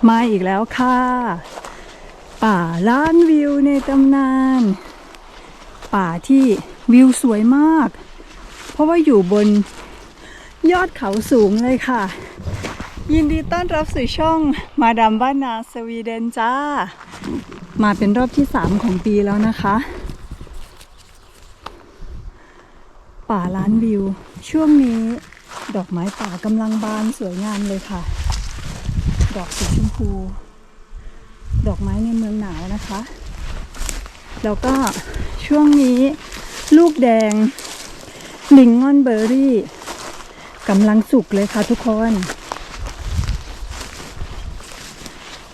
มาอีกแล้วค่ะป่าล้านวิวในตำนานป่าที่วิวสวยมากเพราะว่าอยู่บนยอดเขาสูงเลยค่ะยินดีต้อนรับสู่ช่องมาดามบ้านนาสวีเดนจ้ามาเป็นรอบที่3ของปีแล้วนะคะป่าล้านวิวช่วงนี้ดอกไม้ป่ากำลังบานสวยงามเลยค่ะดอกสีชมพูดอกไม้ในเมืองหนาวนะคะแล้วก็ช่วงนี้ลูกแดงลิงงอนเบอร์รี่กำลังสุกเลยค่ะทุกคน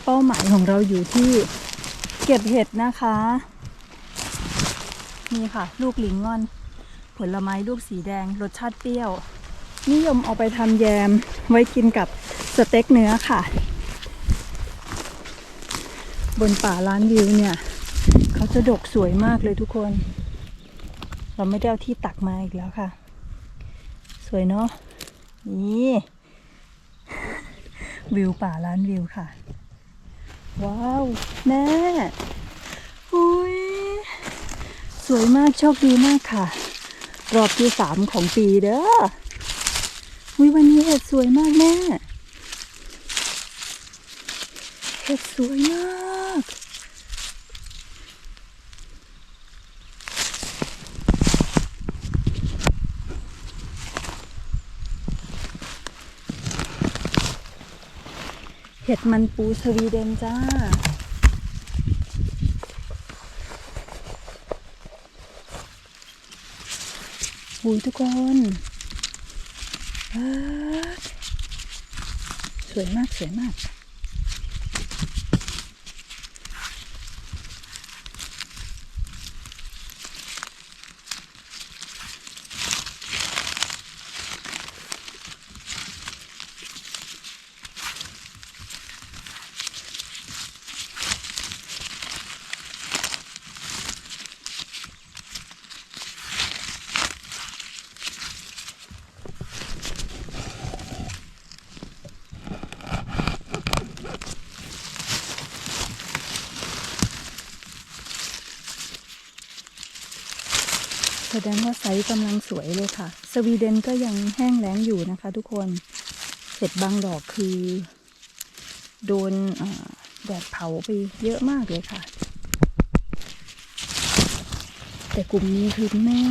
เป้าหมายของเราอยู่ที่เก็บเห็ดนะคะนี่ค่ะลูกลิงงอนผลไม้ลูกสีแดงรสชาติเปรี้ยวนิยมเอาไปทำแยมไว้กินกับสเต็กเนื้อค่ะบนป่าล้านวิวเนี่ยเขาจะดกสวยมากเลยทุกคนเราไม่ได้เอาที่ตักมาอีกแล้วค่ะสวยเนาะนี่วิวป่าล้านวิวค่ะว้าวแม่อุ้ยสวยมากโชคดีมากค่ะรอบที่3ของปีเด้ออุ้ยวันนี้เห็ดสวยมากแม่เห็ดสวยมากเห็ดมันปูสวีเดนจ้าอุ้ยทุกคนสวยมากสวยมากแสดงว่าไซส์กำลังสวยเลยค่ะสวีเดนก็ยังแห้งแล้งอยู่นะคะทุกคนเห็ดบางดอกคือโดนแดดเผาไปเยอะมากเลยค่ะแต่กลุ่มนี้คือแม่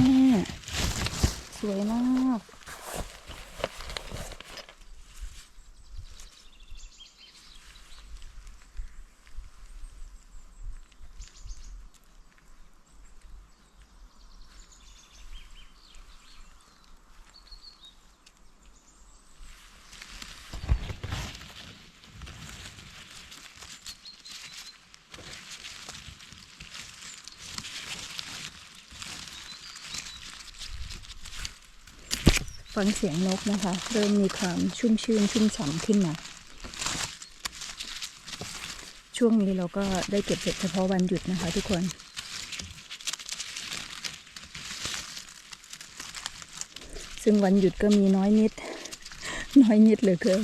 สวยมากฟังเสียงนกนะคะเริ่มมีความชุ่มชื่นชุ่มฉ่ำขึ้นมาช่วงนี้เราก็ได้เก็บเห็ดเฉพาะวันหยุดนะคะทุกคนซึ่งวันหยุดก็มีน้อยนิดน้อยนิดเหลือเกิน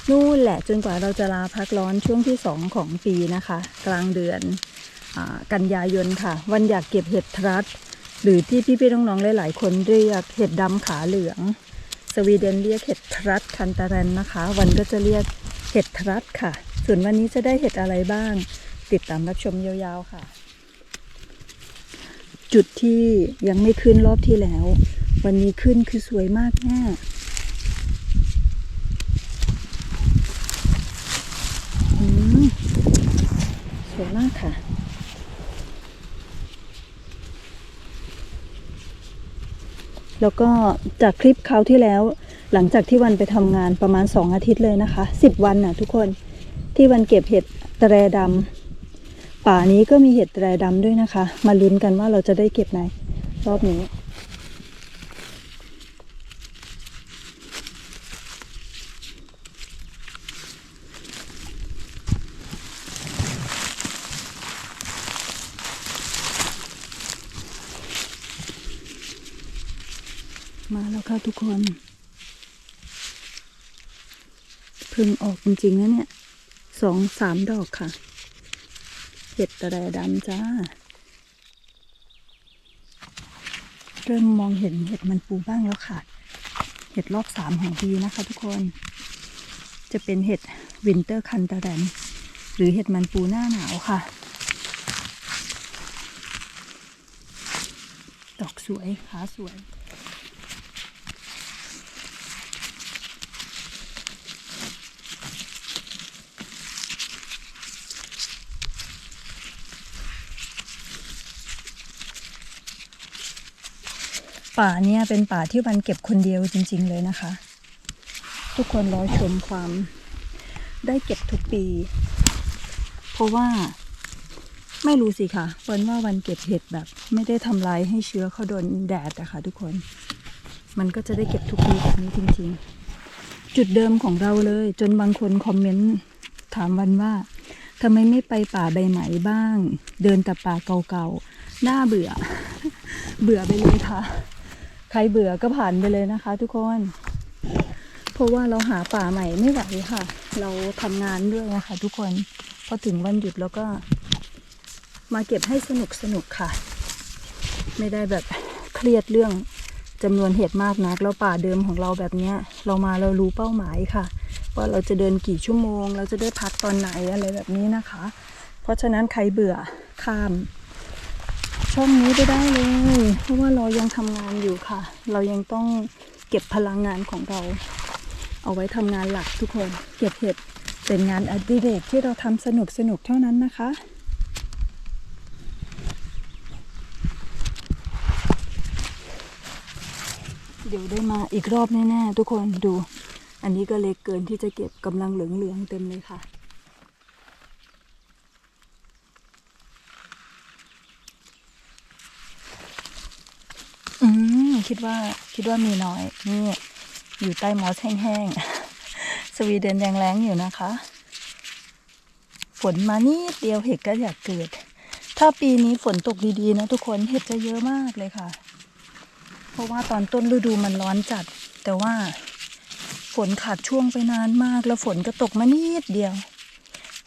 นู่นแหละจนกว่าเราจะลาพักร้อนช่วงที่2ของปีนะคะกลางเดือนกันยายนค่ะวันอยากเก็บเห็ดทรัสหรือที่พี่ๆน้องๆหลายๆคนเรียกเห็ดดำขาเหลืองสวีเดนเรียกเห็ดทรัสคันตาเรนนะคะวันก็จะเรียกเห็ดทรัสค่ะส่วนวันนี้จะได้เห็ดอะไรบ้างติดตามรับชมยาวๆค่ะจุดที่ยังไม่ขึ้นรอบที่แล้ววันนี้ขึ้นคือสวยมากแน่สวยมากค่ะแล้วก็จากคลิปคราวที่แล้วหลังจากที่วันไปทำงานประมาณ2 อาทิตย์เลยนะคะ10 วันน่ะทุกคนที่วันเก็บเห็ดแตรดำป่านี้ก็มีเห็ดแตรดำด้วยนะคะมาลุ้นกันว่าเราจะได้เก็บไหนรอบนี้มาแล้วค่ะทุกคนเพิ่งออกจริงๆนะเนี่ย 2-3 ดอกค่ะเห็ดตะแรดำจ้าเริ่มมองเห็นเห็ดมันปูบ้างแล้วค่ะเห็ดรอบ3ของปีนะคะทุกคนจะเป็นเห็ดวินเตอร์คันตะแรนหรือเห็ดมันปูหน้าหนาวค่ะดอกสวยขาสวยป่าเนี่ยเป็นป่าที่วันเก็บคนเดียวจริงๆเลยนะคะทุกคนรอชมความได้เก็บทุกปีเพราะว่าไม่รู้สิค่ะวันว่าวันเก็บเห็ดแบบไม่ได้ทำลายให้เชื้อเขาโดนแดดอะค่ะทุกคนมันก็จะได้เก็บทุกปีแบบนี้จริงๆจุดเดิมของเราเลยจนบางคนคอมเมนต์ถามวันว่าทำไมไม่ไปป่าใบไหมบ้างเดินแต่ป่าเก่าๆน่าเบื่อ เบื่อไปเลยค่ะใครเบื่อก็ผ่านไปเลยนะคะทุกคนเพราะว่าเราหาป่าใหม่ไม่ไหวค่ะเราทำงานด้วยนะคะทุกคนพอถึงวันหยุดแล้วก็มาเก็บให้สนุกค่ะไม่ได้แบบเครียดเรื่องจำนวนเห็ดมากนักแล้วป่าเดิมของเราแบบนี้เรามาเรารู้เป้าหมายค่ะว่าเราจะเดินกี่ชั่วโมงเราจะได้พักตอนไหนอะไรแบบนี้นะคะเพราะฉะนั้นใครเบื่อข้ามช่องนี้ไปได้เลยเพราะว่าเรายังทำงานอยู่ค่ะเรายังต้องเก็บพลังงานของเราเอาไว้ทำงานหลักทุกคนเก็บเห็ดเป็นงานอดิเรกที่เราทำสนุกเท่านั้นนะคะเดี๋ยวได้มาอีกรอบแน่ๆทุกคนดูอันนี้ก็เล็กเกินที่จะเก็บกำลังเหลืองๆเต็มเลยค่ะคิดว่ามีน้อยนี่อยู่ใต้มอสแห้งๆสวีเดนยังแล้งอยู่นะคะฝนมานิดเดียวเห็ดก็อยากเกิดถ้าปีนี้ฝนตกดีๆนะทุกคนเห็ดจะเยอะมากเลยค่ะเพราะว่าตอนต้นฤดูมันร้อนจัดแต่ว่าฝนขาดช่วงไปนานมากแล้วฝนก็ตกมานิดเดียว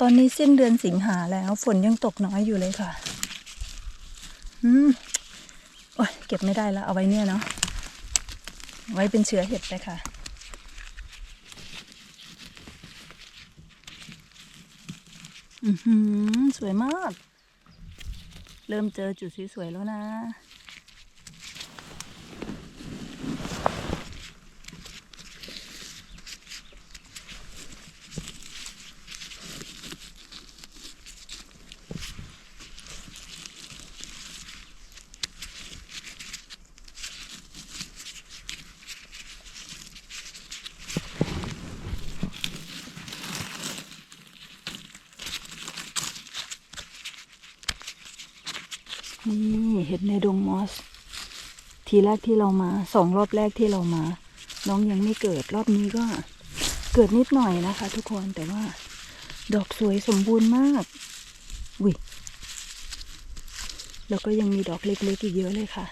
ตอนนี้สิ้นเดือนสิงหาแล้วฝนยังตกน้อยอยู่เลยค่ะโอ้ยเก็บไม่ได้แล้วเอาไว้เนี่ยเนาะไว้เป็นเชื้อเห็ดไปค่ะสวยมากเริ่มเจอจุดสวยๆแล้วนะนี่เห็ดในดงมอสทีแรกที่เรามา2 รอบแรกที่เรามาน้องยังไม่เกิดรอบนี้ก็เกิดนิดหน่อยนะคะทุกคนแต่ว่าดอกสวยสมบูรณ์มากวิแล้วก็ยังมีดอกเล็กๆอีกเยอะเลยค่ะ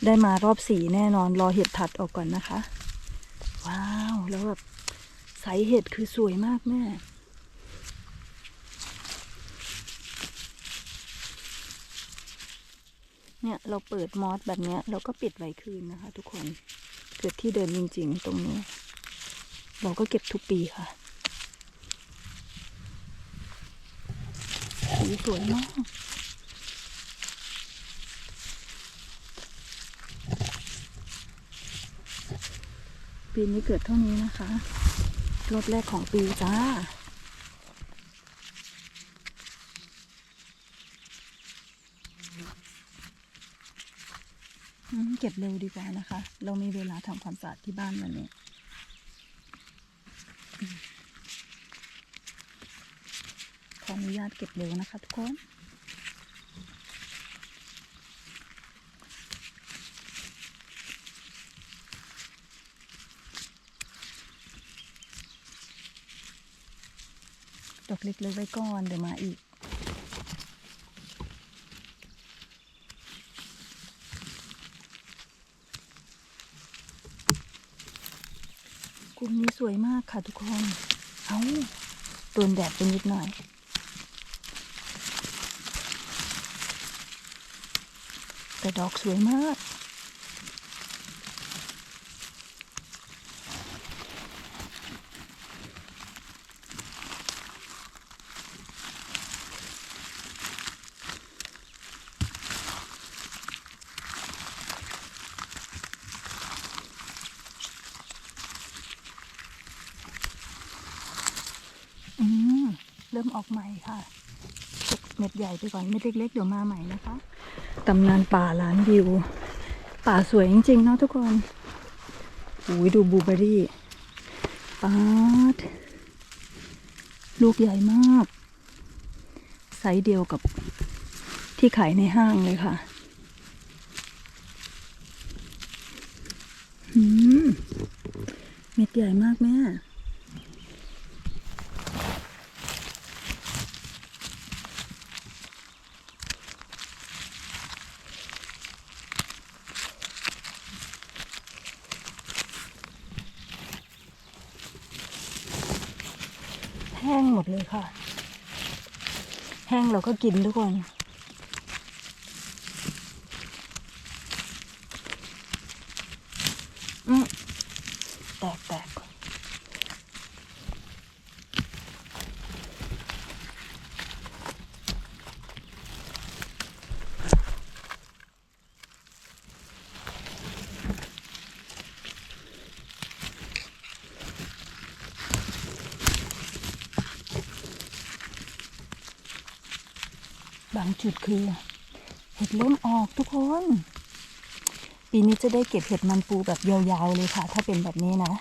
ได้มารอบ4แน่นอนรอเห็ดถัดออกก่อนนะคะว้าวแล้วแบบไซส์เห็ดคือสวยมากแม่เนี่ยเราเปิดมอสแบบนี้เราก็ปิดไว้คืนนะคะทุกคนเกิดที่เดินจริงๆตรงนี้เราก็เก็บทุกปีค่ะสีสวยมากปีนี้เกิดเท่านี้นะคะรอบแรกของปีจ้าเก็บเร็วดีกว่านะคะเรามีเวลาทำความสะอาดที่บ้านวันนี้ขออนุญาตเก็บเร็วนะคะทุกคนดอกเล็กๆไว้ก่อนเดี๋ยวมาอีกกลุ่มนี้สวยมากค่ะทุกคนเอา โดนแดดไปนิดหน่อยแต่ดอกสวยมากเริ่มออกใหม่ค่ะเม็ดใหญ่ไปก่อนเม็ดเล็กๆเดี๋ยวมาใหม่นะคะตำนานป่าล้านวิวป่าสวยจริงๆเนาะทุกคนอุ้ยดูบลูเบอร์รี่ป๊าดลูกใหญ่มากไซส์เดียวกับที่ขายในห้างเลยค่ะเม็ดใหญ่มากแม่แห้งหมดเลยค่ะแห้งเราก็กินทุกคนแตกบางจุดคือเห็ดเริ่มออกทุกคนปีนี้จะได้เก็บเห็ดมันปูแบบยาวๆเลยค่ะถ้าเป็นแบบนี้นะ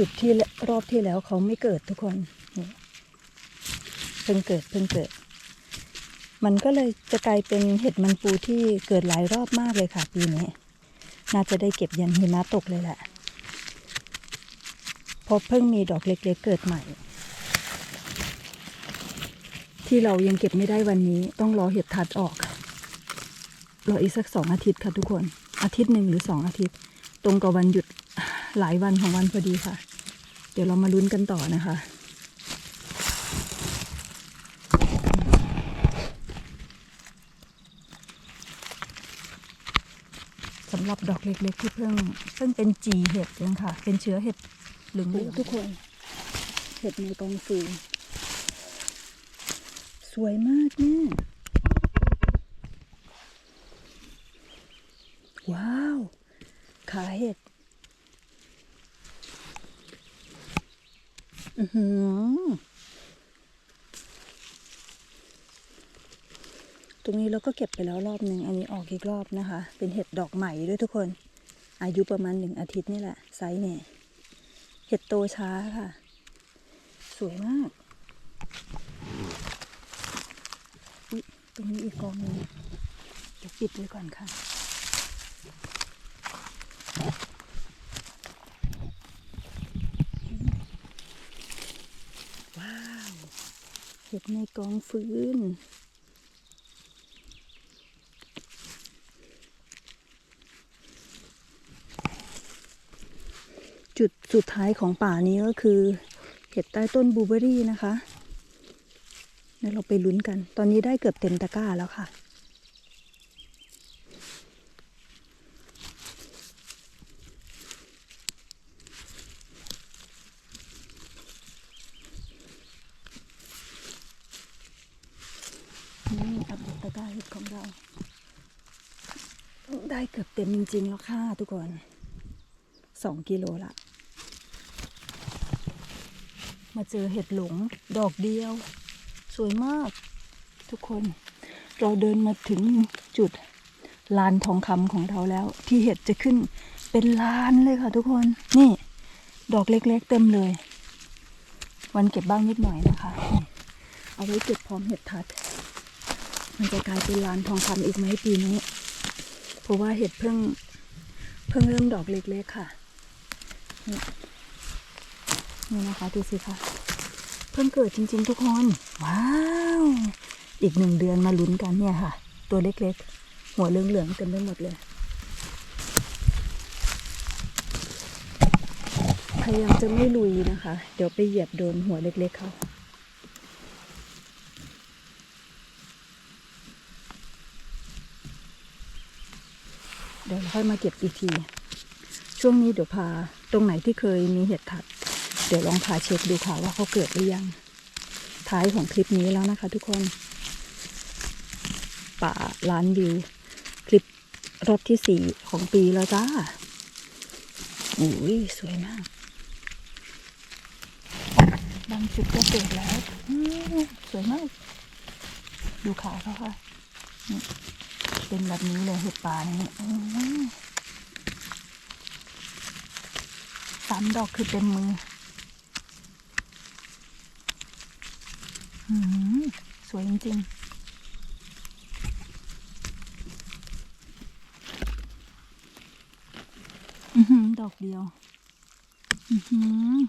จุดที่รอบที่แล้วเขาไม่เกิดทุกคนเพิ่งเกิดมันก็เลยจะกลายเป็นเห็ดมันปูที่เกิดหลายรอบมากเลยค่ะปีนี้น่าจะได้เก็บยันหิมะตกเลยแหละเพราะเพิ่งมีดอกเล็กๆเกิดใหม่ที่เรายังเก็บไม่ได้วันนี้ต้องรอเห็ดทัดออกรออีกสัก2 อาทิตย์ค่ะทุกคนอาทิตย์1 หรือ 2 อาทิตย์ตรงกับวันหยุดหลายวันของวันพอดีค่ะเดี๋ยวเรามาลุ้นกันต่อนะคะสำหรับดอกเล็กๆที่เพิ่งเป็นจีเห็ดเองค่ะเป็นเชื้อเห็ดเหลืองๆทุกคนเห็ดในกองฟืนสวยมากแม่ว้าวขาเห็ดตรงนี้เราก็เก็บไปแล้วรอบหนึ่งอันนี้ออกอีกรอบนะคะเป็นเห็ดดอกใหม่ด้วยทุกคนอายุประมาณ1 อาทิตย์นี่แหละไซส์เนี่ยเห็ดโตช้าค่ะสวยมากตรงนี้อีกกองนึงเดี๋ยวปิดไว้ก่อนค่ะว้าวเห็ดในกองฟืนจุดสุดท้ายของป่านี้ก็คือเห็ดใต้ต้นบลูเบอร์รี่นะคะเดี๋ยวเราไปลุ้นกันตอนนี้ได้เกือบเต็มตะกร้าแล้วค่ะนี่อัปเดตตะกร้าเห็ดของเราได้เกือบเต็มจริงๆแล้วค่ะทุกคน2 กิโลละมาเจอเห็ดหลงดอกเดียวสวยมากทุกคนเราเดินมาถึงจุดลานทองคำของเราแล้วที่เห็ดจะขึ้นเป็นลานเลยค่ะทุกคนนี่ดอกเล็กๆเต็มเลยวันเก็บบ้างนิดหน่อยนะคะเอาไว้เก็บพร้อมเห็ดทัดมันจะกลายเป็นลานทองคำอีกไหมปีนี้เพราะว่าเห็ดเพิ่ง เพิ่งเริ่มดอกเล็กๆค่ะนี่นะคะดูสิคะเพิ่งเกิดจริงๆทุกคนว้าวอีก1 เดือนมาลุ้นกันเนี่ยค่ะตัวเล็กๆหัวเหลืองๆเต็มไปหมดเลยพยายามจะไม่ลุยนะคะเดี๋ยวไปเหยียบโดนหัวเล็กๆเขาเดี๋ยวเราค่อยมาเก็บอีกทีช่วงนี้เดี๋ยวพาตรงไหนที่เคยมีเห็ดถัดเดี๋ยวลองพาเช็คดูค่ะว่าเขาเกิดหรือยังท้ายของคลิปนี้แล้วนะคะทุกคนป่าล้านวิวคลิปรอบที่4ของปีแล้วจ้าอุ้ยสวยมากบางจุดก็เกิดแล้วสวยมากดูขาเขาค่ะเป็นแบบนี้เลยเห็ดป่านี้3 ดอกคือเต็มมือสวยจริงๆดอกเดียว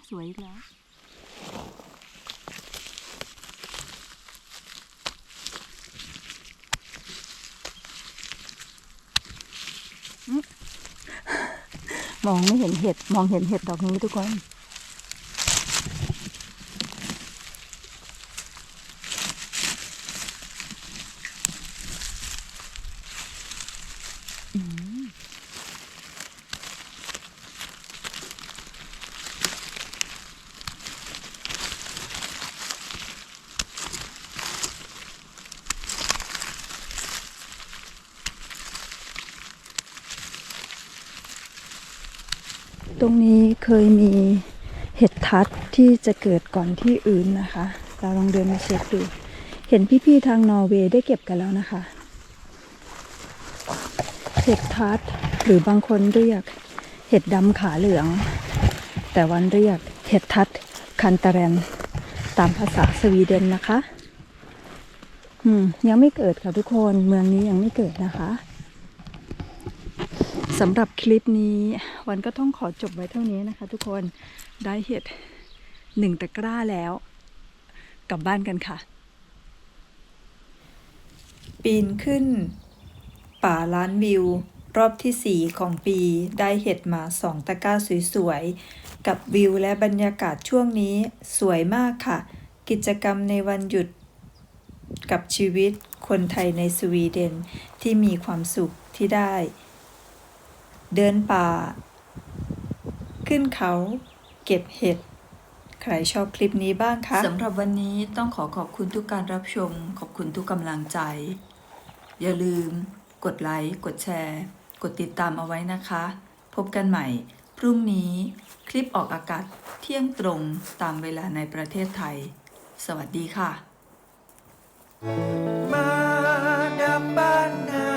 สวยอีกแล้วมองไม่เห็นเห็ดมองเห็นเห็ดดอกนี้ทุกคนตรงนี้เคยมีเห็ดทัดที่จะเกิดก่อนที่อื่นนะคะเราลองเดินมาเช็คดูเห็นพี่ๆทางนอร์เวย์ได้เก็บกันแล้วนะคะเห็ดทัดหรือบางคนเรียกเห็ดดำขาเหลืองแต่วันเรียกเห็ดทัดคันตาแรนตามภาษาสวีเดนนะคะยังไม่เกิดค่ะทุกคนเมืองนี้ยังไม่เกิดนะคะสำหรับคลิปนี้วันก็ต้องขอจบไว้เท่านี้นะคะทุกคนได้เห็ด1 ตะกร้าแล้วกลับบ้านกันค่ะปีนขึ้นป่าล้านวิวรอบที่4ของปีได้เห็ดมา2 ตะกร้าสวยๆกับวิวและบรรยากาศช่วงนี้สวยมากค่ะกิจกรรมในวันหยุดกับชีวิตคนไทยในสวีเดนที่มีความสุขที่ได้เดินป่าขึ้นเขาเก็บเห็ดใครชอบคลิปนี้บ้างคะสำหรับวันนี้ต้องขอบคุณทุกการรับชมขอบคุณทุกกำลังใจอย่าลืมกดไลค์กดแชร์กดติดตามเอาไว้นะคะพบกันใหม่พรุ่งนี้คลิปออกอากาศเที่ยงตรงตามเวลาในประเทศไทยสวัสดีค่ะมาดับบ้านนา